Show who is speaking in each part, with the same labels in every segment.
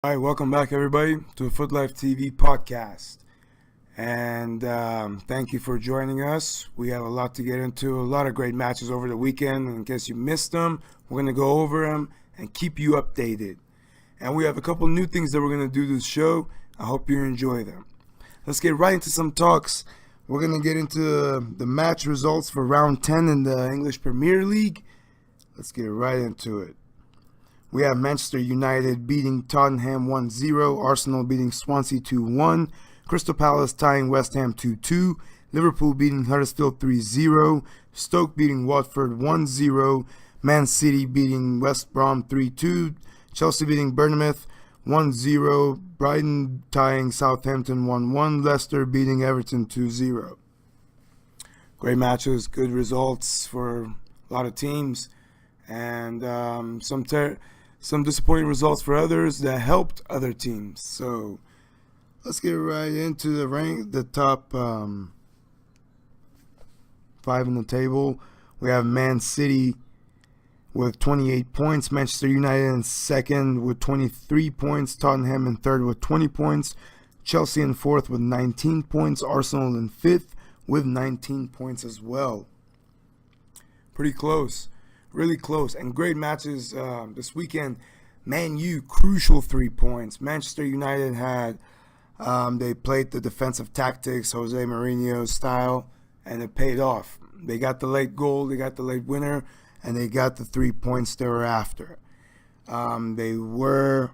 Speaker 1: All right, welcome back, everybody, to the Futlife TV podcast. And thank you for joining us. We have a lot to get into, a lot of great matches over the weekend. In case you missed them, we're going to go over them and keep you updated. And we have a couple new things that we're going to do this show. I hope you enjoy them. Let's get right into some talks. We're going to get into the match results for round 10 in the English Premier League. Let's get right into it. We have Manchester United beating Tottenham 1-0, Arsenal beating Swansea 2-1, Crystal Palace tying West Ham 2-2, Liverpool beating Huddersfield 3-0, Stoke beating Watford 1-0, Man City beating West Brom 3-2, Chelsea beating Bournemouth 1-0, Brighton tying Southampton 1-1, Leicester beating Everton 2-0. Great matches, good results for a lot of teams, and some disappointing results for others that helped other teams. So let's get right into the top 5 in the table. We have Man City with 28 points, Manchester United in second with 23 points, Tottenham in third with 20 points, Chelsea in fourth with 19 points, Arsenal in fifth with 19 points as well. Pretty close. Really close and great matches this weekend. Man U, crucial 3 points. Manchester United had, they played the defensive tactics, Jose Mourinho style, and it paid off. They got the late goal, they got the late winner, and they got the 3 points they were after. They were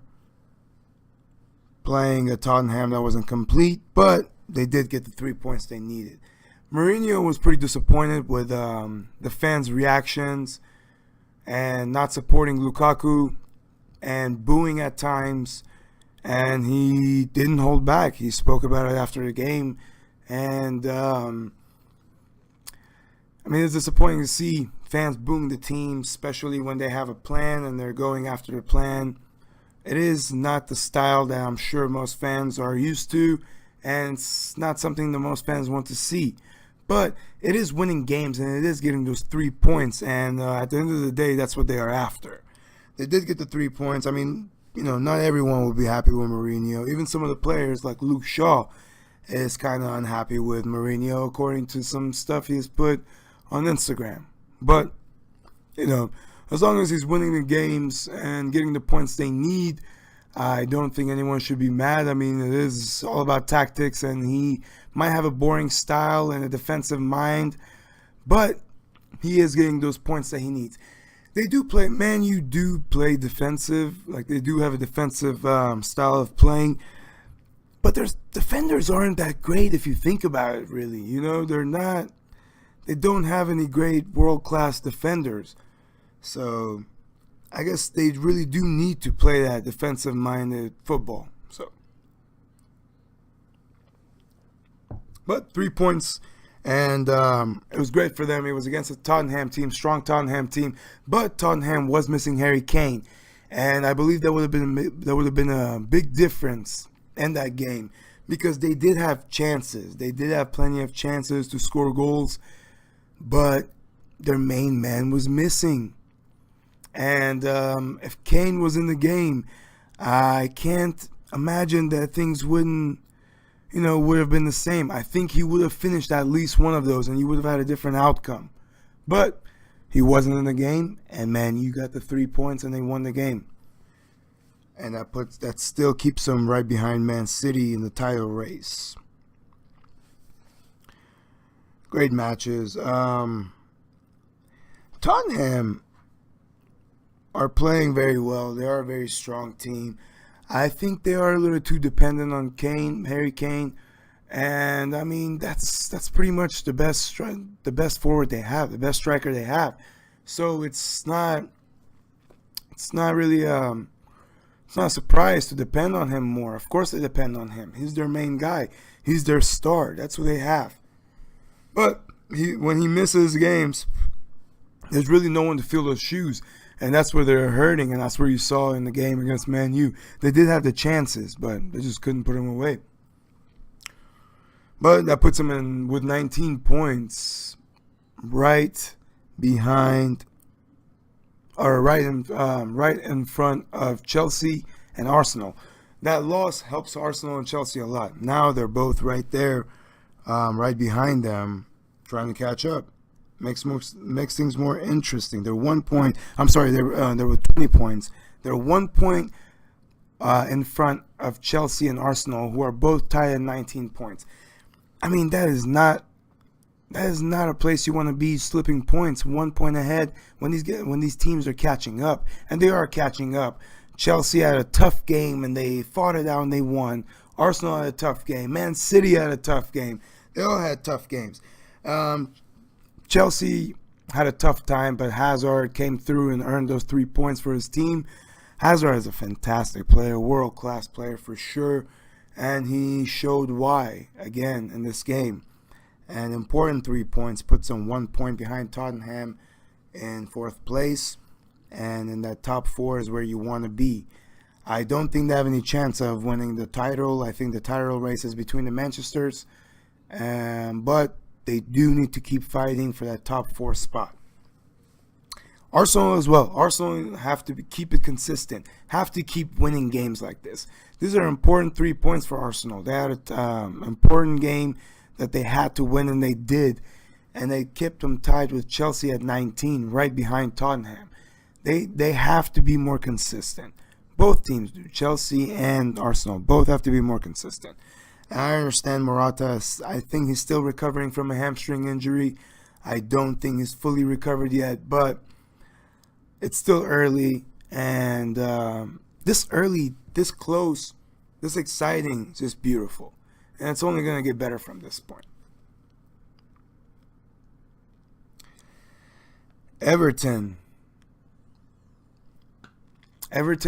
Speaker 1: playing a Tottenham that wasn't complete, but they did get the 3 points they needed. Mourinho was pretty disappointed with the fans' reactions and not supporting Lukaku and booing at times, and he didn't hold back. He spoke about it after the game, and it's disappointing to see fans booing the team, especially when they have a plan and they're going after the plan. It is not the style that I'm sure most fans are used to, and it's not something that most fans want to see. But it is winning games, and it is getting those 3 points. And at the end of the day, that's what they are after. They did get the 3 points. Not everyone will be happy with Mourinho. Even some of the players, like Luke Shaw, is kind of unhappy with Mourinho, according to some stuff he's put on Instagram. But, as long as he's winning the games and getting the points they need, I don't think anyone should be mad. It is all about tactics, and he might have a boring style and a defensive mind, but he is getting those points that he needs. They do play, Man U do play defensive, like they do have a defensive style of playing, but their defenders aren't that great if you think about it, really. They don't have any great world-class defenders. So I guess they really do need to play that defensive-minded football. But 3 points, and it was great for them. It was against a Tottenham team, strong Tottenham team, but Tottenham was missing Harry Kane, and I believe that would have been a big difference in that game because they did have chances. They did have plenty of chances to score goals, but their main man was missing. And if Kane was in the game, I can't imagine that things would have been the same. I think he would have finished at least one of those and you would have had a different outcome. But he wasn't in the game, and Man U got the 3 points and they won the game. And that still keeps them right behind Man City in the title race. Great matches. Tottenham are playing very well. They are a very strong team. I think they are a little too dependent on Harry Kane, and that's pretty much the best forward they have, the best striker they have. So it's not really it's not a surprise to depend on him more. Of course they depend on him. He's their main guy. He's their star. That's what they have. But when he misses games, there's really no one to fill those shoes. And that's where they're hurting, and that's where you saw in the game against Man U. They did have the chances, but they just couldn't put them away. But that puts them in with 19 points, right behind, or right in front of Chelsea and Arsenal. that loss helps Arsenal and Chelsea a lot. Now they're both right there, right behind them, trying to catch up. Makes things more interesting. They're 1 point. I'm sorry, there were 20 points. They're 1 point in front of Chelsea and Arsenal, who are both tied at 19 points. I mean, that is not a place you want to be, slipping points 1 point ahead when these teams are catching up, and they are catching up. Chelsea had a tough game and they fought it out and they won. Arsenal had a tough game. Man City had a tough game. They all had tough games. Chelsea had a tough time, but Hazard came through and earned those 3 points for his team. Hazard is a fantastic player, world-class player for sure, and he showed why again in this game. An important 3 points, puts him 1 point behind Tottenham in 4th place, and in that top 4 is where you want to be. I don't think they have any chance of winning the title. I think the title race is between the Manchesters, but they do need to keep fighting for that top 4 spot. Arsenal as well. Arsenal have to keep it consistent, have to keep winning games like this. These are important 3 points for Arsenal. They had an important game that they had to win, and they did. And they kept them tied with Chelsea at 19, right behind Tottenham. They have to be more consistent. Both teams do. Chelsea and Arsenal both have to be more consistent. And I understand Morata. I think he's still recovering from a hamstring injury. I don't think he's fully recovered yet, but it's still early. And this early, this close, this exciting, just beautiful. And it's only going to get better from this point. Everton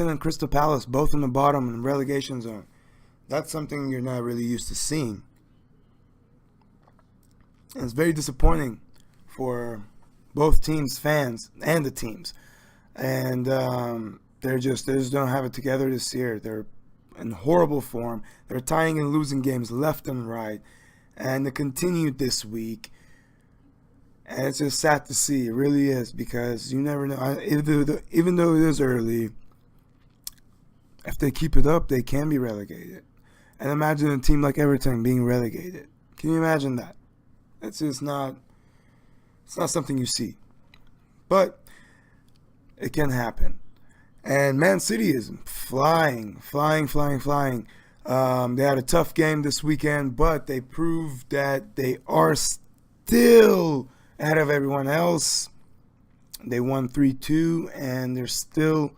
Speaker 1: and Crystal Palace, both in the bottom in the relegation zone. That's something you're not really used to seeing. And it's very disappointing for both teams' fans and the teams. And they just don't have it together this year. They're in horrible form. They're tying and losing games left and right. And it continued this week. And it's just sad to see. It really is, because you never know. Even though it is early, if they keep it up, they can be relegated. And imagine a team like Everton being relegated. Can you imagine that? It's not something you see. But it can happen. And Man City is flying. They had a tough game this weekend, but they proved that they are still ahead of everyone else. They won 3-2, and they're still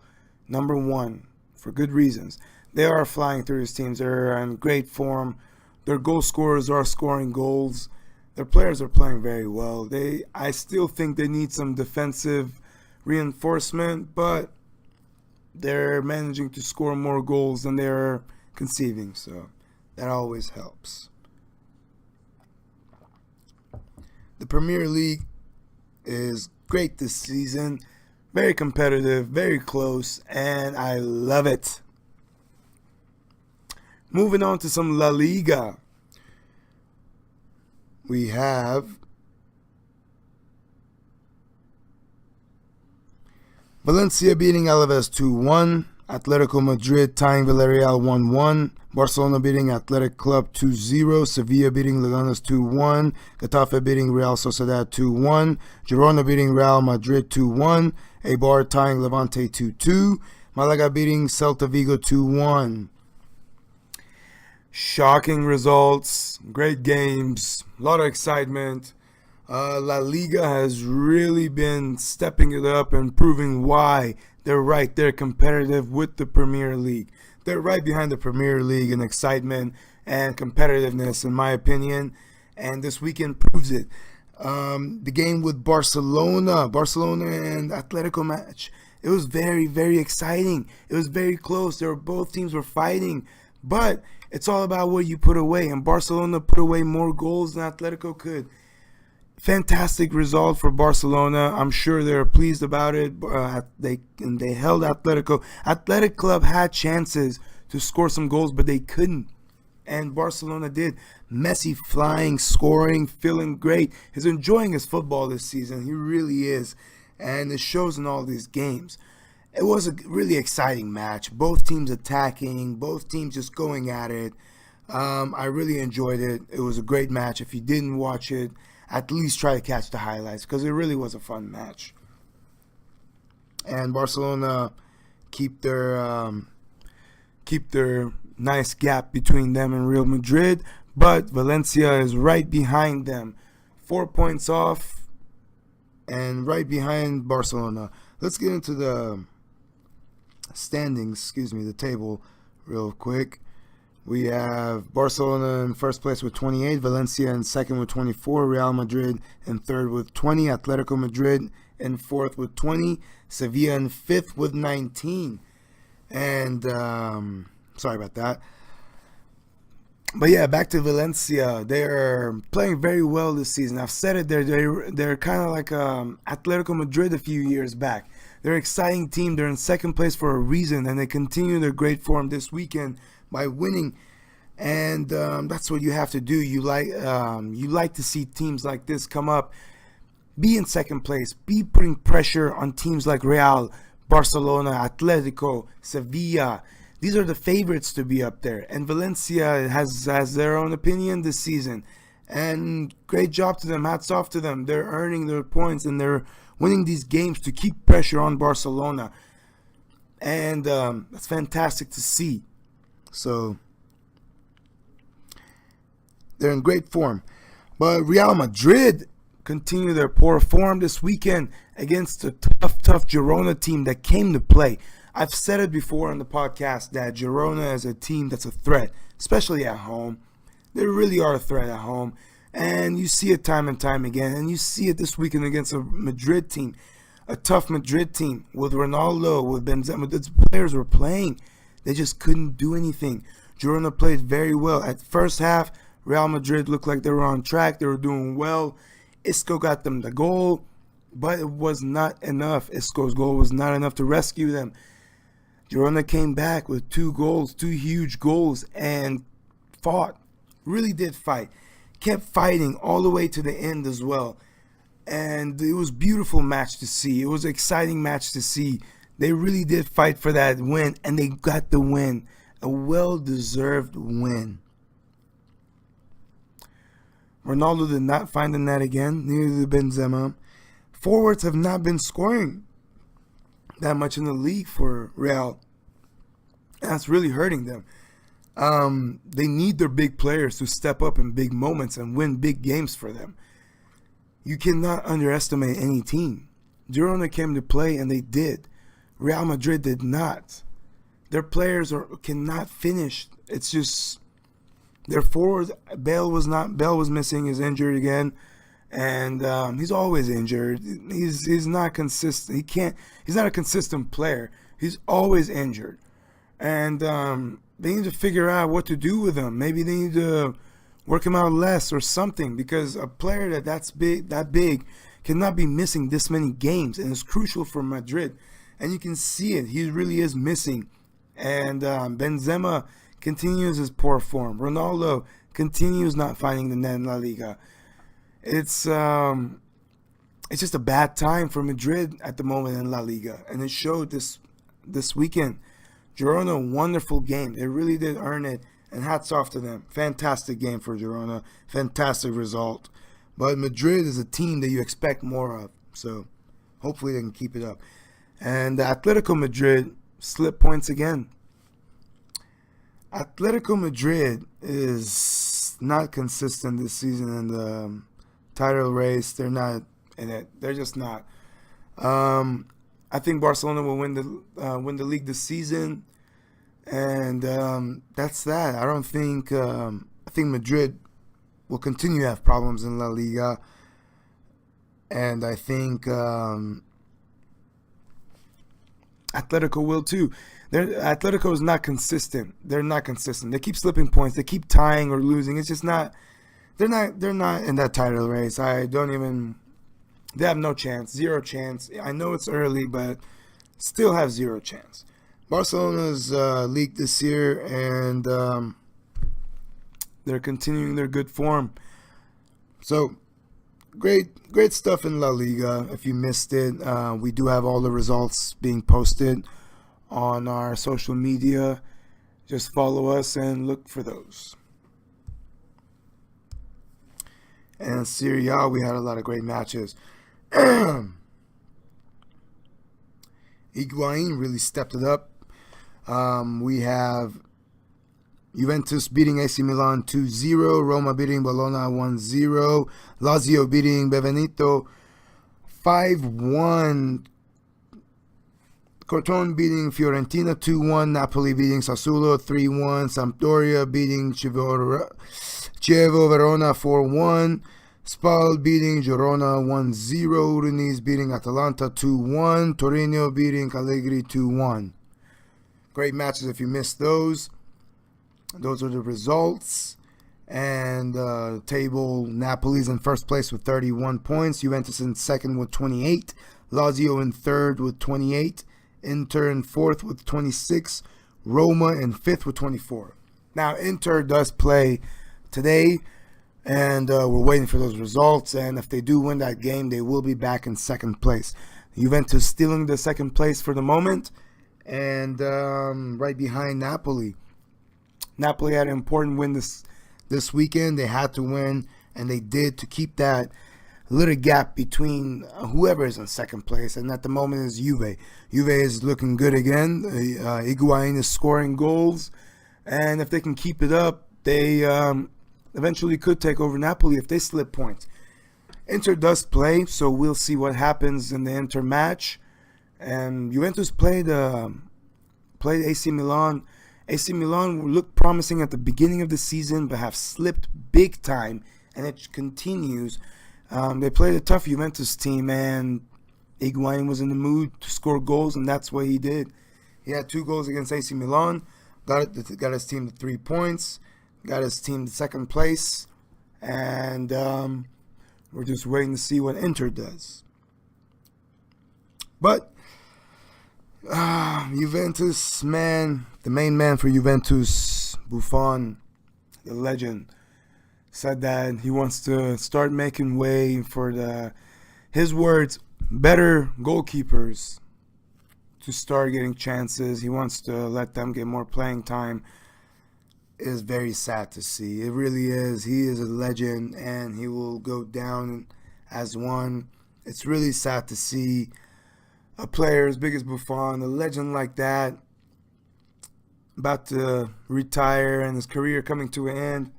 Speaker 1: number 1 for good reasons. They are flying through these teams. They're in great form. Their goal scorers are scoring goals. Their players are playing very well. I still think they need some defensive reinforcement, but they're managing to score more goals than they're conceiving, so that always helps. The Premier League is great this season. Very competitive, very close, and I love it. Moving on to some La Liga. We have Valencia beating Alaves 2-1. Atletico Madrid tying Villarreal 1-1. Barcelona beating Athletic Club 2-0. Sevilla beating Leganes 2-1. Getafe beating Real Sociedad 2-1. Girona beating Real Madrid 2-1. Eibar tying Levante 2-2. Malaga beating Celta Vigo 2-1. Shocking results, great games, a lot of excitement. La Liga has really been stepping it up and proving why they're right there competitive with the Premier League. They're right behind the Premier League in excitement and competitiveness, in my opinion, and this weekend proves it. The game with Barcelona and Atletico match, it was very, very exciting. It was very close. Both teams were fighting, but it's all about what you put away, and Barcelona put away more goals than Atletico could. Fantastic result for Barcelona. I'm sure they're pleased about it. They held Atletico. Athletic Club had chances to score some goals, but they couldn't. And Barcelona did. Messi flying, scoring, feeling great. He's enjoying his football this season. He really is. And it shows in all these games. It was a really exciting match. Both teams attacking, both teams just going at it. I really enjoyed it. It was a great match. If you didn't watch it, at least try to catch the highlights because it really was a fun match. And Barcelona keep their nice gap between them and Real Madrid, but Valencia is right behind them, 4 points off, and right behind Barcelona. Let's get into the standings, the table real quick. We have Barcelona in first place with 28, Valencia in second with 24, Real Madrid in third with 20, Atletico Madrid in fourth with 20, Sevilla in fifth with 19. And sorry about that. But yeah, back to Valencia. They're playing very well this season. I've said it. They're kind of like Atletico Madrid a few years back. They're an exciting team. They're in second place for a reason, and they continue their great form this weekend by winning. And that's what you have to do. You like to see teams like this come up, be in second place, be putting pressure on teams like Real, Barcelona, Atletico, Sevilla. These are the favorites to be up there. And Valencia has their own opinion this season. And great job to them. Hats off to them. They're earning their points and they're winning these games to keep pressure on Barcelona. And that's fantastic to see. So they're in great form. But Real Madrid continue their poor form this weekend against a tough Girona team that came to play. I've said it before on the podcast that Girona is a team that's a threat, especially at home. They really are a threat at home. And you see it time and time again. And you see it this weekend against a Madrid team, a tough Madrid team with Ronaldo, with Benzema. The players were playing. They just couldn't do anything. Girona played very well. At first half, Real Madrid looked like they were on track. They were doing well. Isco got them the goal, but it was not enough. Isco's goal was not enough to rescue them. Girona came back with 2 goals, 2 huge goals, and fought. Really did fight. Kept fighting all the way to the end as well. And it was a beautiful match to see. It was an exciting match to see. They really did fight for that win, and they got the win. A well-deserved win. Ronaldo did not find the net again, neither did Benzema. Forwards have not been scoring that much in the league for Real. That's really hurting them. They need their big players to step up in big moments and win big games for them. You cannot underestimate any team. Girona came to play and they did. Real Madrid did not. Their players cannot finish. It's just their forwards. Bale was missing. He's injured again, and he's always injured. He's not consistent. He's not a consistent player. He's always injured, and they need to figure out what to do with him. Maybe they need to work him out less or something, because a player that big cannot be missing this many games, and it's crucial for Madrid. And you can see it. He really is missing. And Benzema continues his poor form. Ronaldo continues not finding the net in La Liga. It's just a bad time for Madrid at the moment in La Liga, and it showed this weekend. Girona, wonderful game. They really did earn it, and hats off to them. Fantastic game for Girona. Fantastic result. But Madrid is a team that you expect more of, so hopefully they can keep it up. And Atletico Madrid slipped points again. Atletico Madrid is not consistent this season in the title race. They're not in it. They're just not. I think Barcelona will win the league this season, and that's that. I don't think. I think Madrid will continue to have problems in La Liga, and I think Atletico will too. Atletico is not consistent. They're not consistent. They keep slipping points. They keep tying or losing. It's just not. They're not in that title race. They have no chance. 0 chance. I know it's early, but still have 0 chance. Barcelona's league this year, and they're continuing their good form. So great stuff in La Liga. If you missed it, we do have all the results being posted on our social media. Just follow us and look for those. And Serie A, we had a lot of great matches. Higuain really stepped it up. We have Juventus beating AC Milan 2-0, Roma beating Bologna 1-0, Lazio beating Benevento 5-1, Crotone beating Fiorentina 2-1, Napoli beating Sassuolo 3-1, Sampdoria beating Chievo Verona 4-1, Spal beating Girona 1-0, Udinese beating Atalanta 2-1, Torino beating Cagliari 2-1. Great matches if you missed those. Those are the results. And table, Napoli's in first place with 31 points, Juventus in second with 28, Lazio in third with 28, Inter in fourth with 26, Roma in fifth with 24. Now, Inter does play today, and we're waiting for those results. And if they do win that game, they will be back in second place. Juventus stealing the second place for the moment, and right behind Napoli. Napoli had an important win this weekend. They had to win, and they did, to keep that little gap between whoever is in second place, and at the moment is Juve. Juve is looking good again. Higuain is scoring goals, and if they can keep it up, they eventually could take over Napoli if they slip points. Inter does play, so we'll see what happens in the Inter match. And Juventus played AC Milan. AC Milan looked promising at the beginning of the season, but have slipped big time, and it continues. They played a tough Juventus team, and Higuain was in the mood to score goals, and that's what he did. He had 2 goals against AC Milan, got his team to 3 points, got his team to second place, and we're just waiting to see what Inter does. But Juventus, man, the main man for Juventus, Buffon, the legend, said that he wants to start making way for his words, better goalkeepers to start getting chances. He wants to let them get more playing time. It is very sad to see. It really is. He is a legend, and he will go down as one. It's really sad to see a player as big as Buffon, a legend like that, about to retire and his career coming to an end.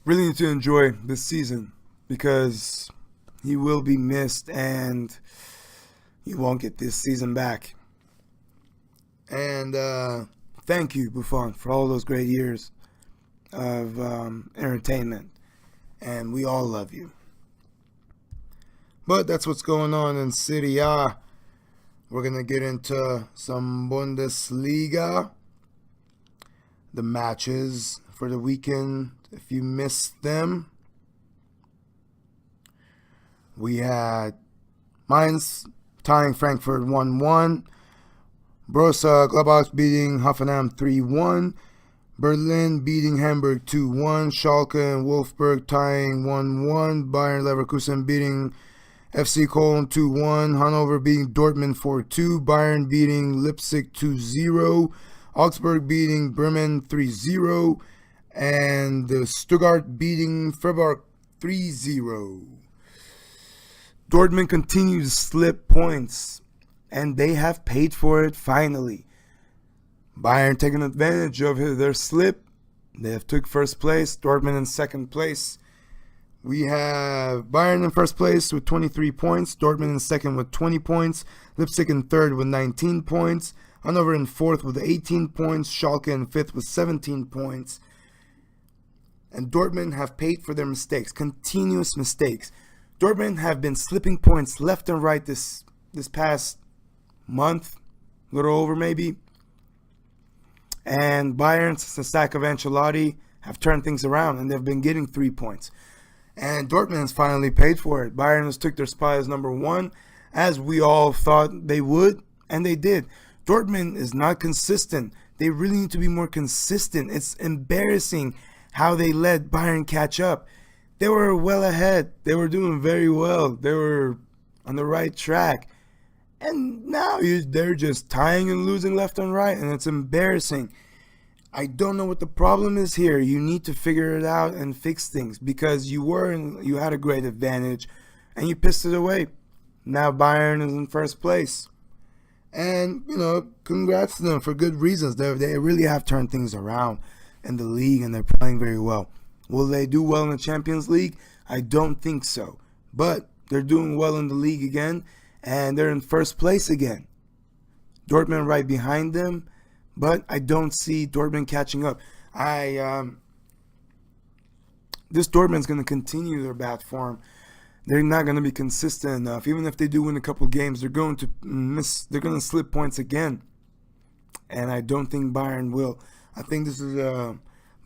Speaker 1: Really need to enjoy this season because he will be missed and he won't get this season back. And thank you, Buffon, for all those great years of entertainment. And we all love you. But that's what's going on in Serie A. We're going to get into some Bundesliga. The matches for the weekend, if you missed them. We had Mainz tying Frankfurt 1-1. Borussia Gladbach beating Hoffenheim 3-1. Berlin beating Hamburg 2-1. Schalke and Wolfsburg tying 1-1. Bayern Leverkusen beating FC Köln 2-1. Hannover beating Dortmund 4-2. Bayern beating Leipzig 2-0. Augsburg beating Bremen 3-0. And Stuttgart beating Freiburg 3-0. Dortmund continues to slip points, and they have paid for it finally. Bayern taking advantage of their slip. They have took first place. Dortmund in second place. We have Bayern in first place with 23 points. Dortmund in second with 20 points. Leipzig in third with 19 points. Hannover in fourth with 18 points. Schalke in fifth with 17 points. And Dortmund have paid for their mistakes. Continuous mistakes. Dortmund have been slipping points left and right this past month. A little over maybe. And Bayern, since the sack of Ancelotti, have turned things around. And they've been getting 3 points. And Dortmund has finally paid for it. Bayern has took their spot as number 1, as we all thought they would, and they did. Dortmund is not consistent. They really need to be more consistent. It's embarrassing how they let Bayern catch up. They were well ahead. They were doing very well. They were on the right track. And now they're just tying and losing left and right, and it's embarrassing. I don't know what the problem is here. You need to figure it out and fix things, because you had a great advantage and you pissed it away. Now Bayern is in first place. And, congrats to them for good reasons. They really have turned things around in the league, and they're playing very well. Will they do well in the Champions League? I don't think so. But they're doing well in the league again, and they're in first place again. Dortmund right behind them, but I don't see Dortmund catching up. This Dortmund's going to continue their bad form. They're not going to be consistent enough. Even if they do win a couple games, they're going to slip points again. And I don't think Bayern will. I think this is a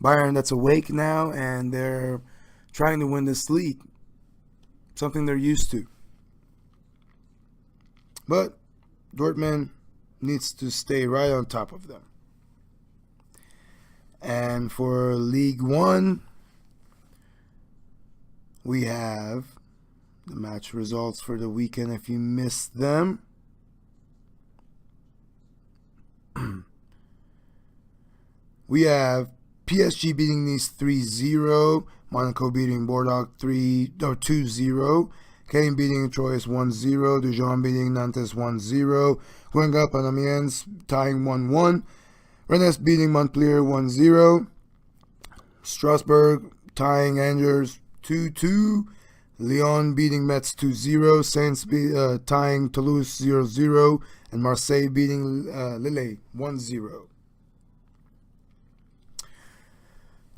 Speaker 1: Bayern that's awake now, and they're trying to win this league. Something they're used to. But Dortmund needs to stay right on top of them. And for League One, we have the match results for the weekend if you missed them. We have PSG beating Nice 3-0, Monaco beating Bordeaux 2-0, Caen beating Troyes 1-0, Dijon beating Nantes 1-0, Guingamp and Amiens tying 1-1, Rennes beating Montpellier 1-0, Strasbourg tying Angers 2-2, Lyon beating Metz 2-0, Saints tying Toulouse 0-0, and Marseille beating Lille 1-0.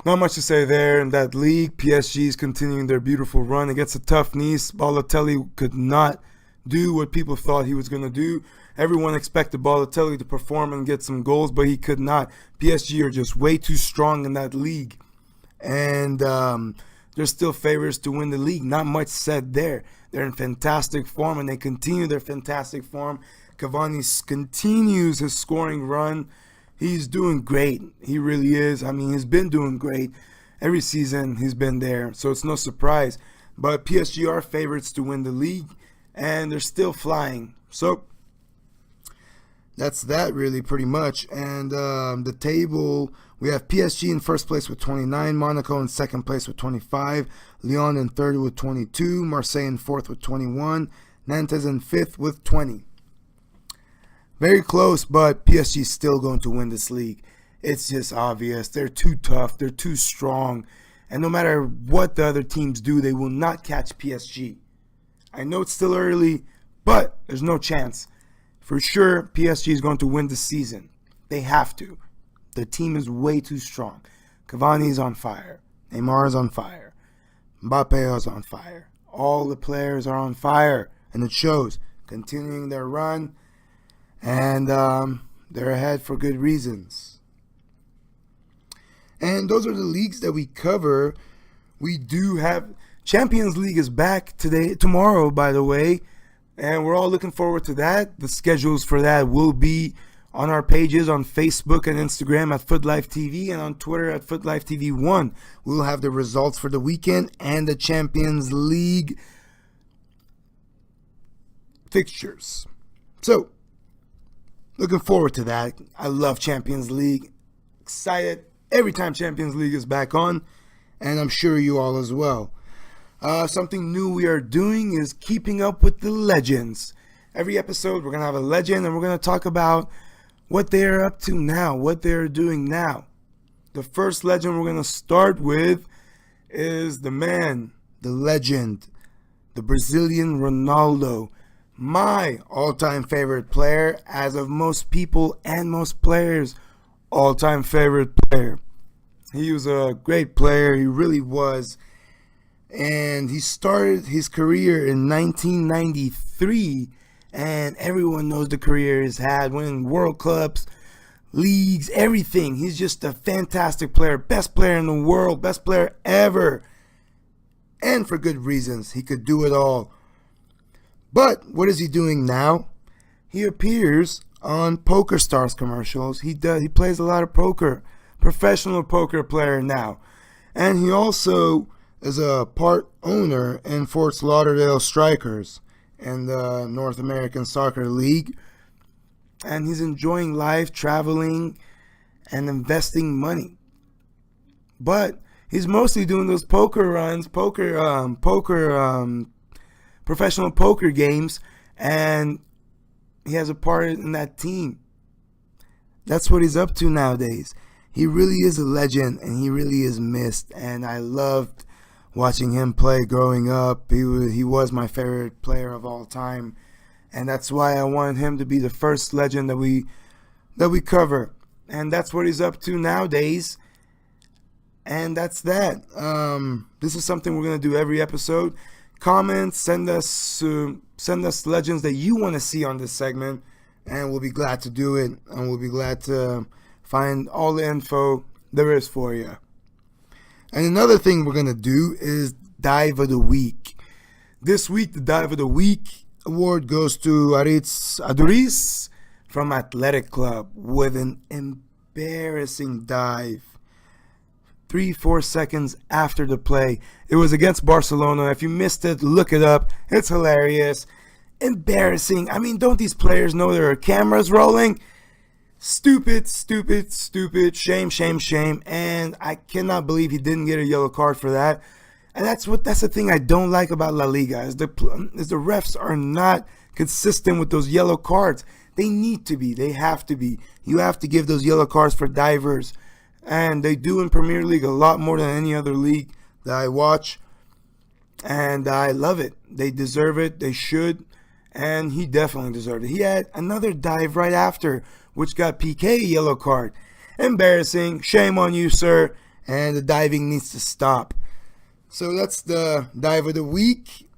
Speaker 1: Not much to say there in that league. PSG is continuing their beautiful run against a tough Nice. Balotelli could not do what people thought he was going to do. Everyone expected Balotelli to perform and get some goals, but he could not. PSG are just way too strong in that league. And they're still favorites to win the league. Not much said there. They're in fantastic form, and they continue their fantastic form. Cavani continues his scoring run. He's doing great. He really is. I mean, he's been doing great. Every season he's been there, so it's no surprise. But PSG are favorites to win the league, and they're still flying. So that's that really pretty much. And the table, we have PSG in first place with 29, Monaco in second place with 25, Lyon in third with 22, Marseille in fourth with 21, Nantes in fifth with 20. Very close, but PSG is still going to win this league. It's just obvious. They're too tough. They're too strong. And no matter what the other teams do, they will not catch PSG. I know it's still early, but there's no chance. For sure, PSG is going to win this season. They have to. The team is way too strong. Cavani is on fire. Neymar is on fire. Mbappe is on fire. All the players are on fire, and it shows. Continuing their run. And they're ahead for good reasons. And those are the leagues that we cover. We do have Champions League is back tomorrow, by the way. And we're all looking forward to that. The schedules for that will be on our pages on Facebook and Instagram at Futlife TV and on Twitter at Futlife TV1. We'll have the results for the weekend and the Champions League fixtures. So, looking forward to that. I love Champions League. Excited every time Champions League is back on. And I'm sure you all as well. Something new we are doing is keeping up with the legends. Every episode we're going to have a legend, and we're going to talk about what they're up to now, what they're doing now. The first legend we're going to start with is the man, the legend, the Brazilian Ronaldo. My all-time favorite player, as of most people and most players, all-time favorite player. He was a great player, he really was. And he started his career in 1993, and everyone knows the career he's had, winning World Cups, leagues, everything. He's just a fantastic player, best player in the world, best player ever. And for good reasons, he could do it all. But what is he doing now? He appears on Poker Stars commercials. He plays a lot of poker. Professional poker player now. And he also is a part owner in Fort Lauderdale Strikers in the North American Soccer League. And he's enjoying life, traveling, and investing money. But he's mostly doing those poker runs, professional poker games, and he has a part in that team. That's what he's up to nowadays. He really is a legend, and he really is missed. And I loved watching him play growing up. He was my favorite player of all time, and that's why I wanted him to be the first legend that we cover. And that's what he's up to nowadays. And that's that. This is something we're gonna do every episode. Comments, send us legends that you want to see on this segment, and we'll be glad to do it. And we'll be glad to find all the info there is for you. And another thing we're gonna do is Dive of the Week. This week, the Dive of the Week award goes to Aritz Aduriz from Athletic Club with an embarrassing dive. 3-4 seconds after the play. It was against Barcelona. If you missed it, look it up. It's hilarious. Embarrassing. I mean, don't these players know there are cameras rolling? Stupid. Shame. And I cannot believe he didn't get a yellow card for that. And that's the thing I don't like about La Liga is the refs are not consistent with those yellow cards. They need to be. They have to be. You have to give those yellow cards for divers. And they do in Premier League a lot more than any other league that I watch. And I love it. They deserve it. They should. And he definitely deserved it. He had another dive right after, which got PK a yellow card. Embarrassing. Shame on you, sir. And the diving needs to stop. So that's the Dive of the Week.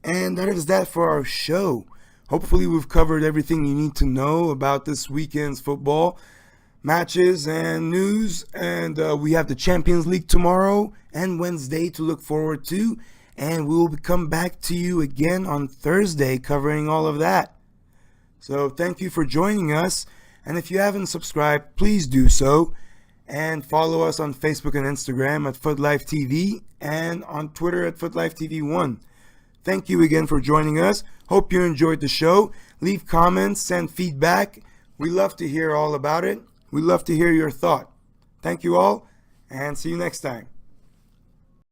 Speaker 1: And that is that for our show. Hopefully we've covered everything you need to know about this weekend's football matches and news, and we have the Champions League tomorrow and Wednesday to look forward to, and we will come back to you again on Thursday covering all of that. So thank you for joining us, and if you haven't subscribed, please do so, and follow us on Facebook and Instagram at Futlife TV and on Twitter at Futlife TV1. Thank you again for joining us. Hope you enjoyed the show. Leave comments, send feedback. We love to hear all about it. We'd love to hear your thought. Thank you all, and see you next time.